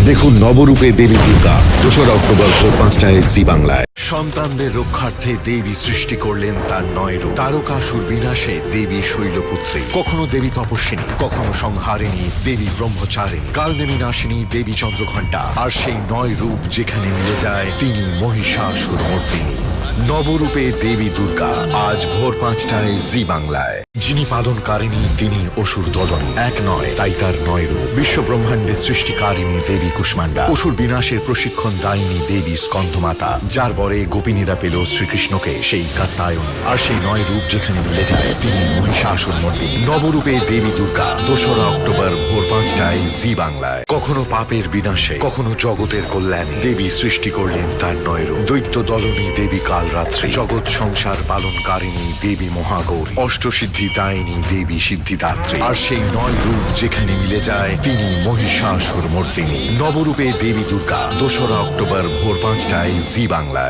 দেখুন নবরূপে দেবী দুর্গা 2রা অক্টোবর ভোর 5টায় জি বাংলায়। সন্তানদের রক্ষার্থে দেবী সৃষ্টি করলেন তার 9 রূপ। তারকাসুর বিনাশে দেবী শৈলপুত্রী, কখনো দেবী তপস্বিনী, কখনো সংহারিণী দেবী ব্রহ্মচারিণী, কালনেমী নাশিনী দেবী চন্দ্রঘণ্টা। আর সেই 9 রূপ যেখানে মিলে যায় তিনি মহিষাসুর মর্দিনী। নবরূপে দেবী দুর্গা আজ ভোর 5টায় জি বাংলায়। যিনি পালনকারিণী তিনি অসুর দলনী, এক নয় তাই তার 9 রূপ। বিশ্ব ব্রহ্মাণ্ডের সৃষ্টিকারিণী দেবী কুষ্মান্ডা, অসুর বিনাশের প্রশিক্ষণ দায়িনী দেবী স্কন্ধমাতা, যার বরে গোপিনীরা পেল শ্রীকৃষ্ণকে সেই কাত্যায়নী। আর সেই 9 রূপ যেখানে মিলে যায় তিনি মহিষাসুর মর্দিনী। নবরূপে দেবী দুর্গা 2রা অক্টোবর ভোর 5টায় জি বাংলায়। কখনো পাপের বিনাশে, কখনো জগতের কল্যাণে দেবী সৃষ্টি করলেন তার 9 রূপ। দৈত্য দলনী দেবী কালরাত্রি, জগৎ সংসার পালনকারিণী দেবী মহাগৌরী, অষ্টসিদ্ধি দায়িনী দেবী সিদ্ধিদাত্রী। আর সেই 9 রূপ যেখানে মিলে যায় তিনি মহিষাসুর মর্দিনী। নবরূপে দেবী দুর্গা 2রা অক্টোবর ভোর 5টায় জি বাংলায়।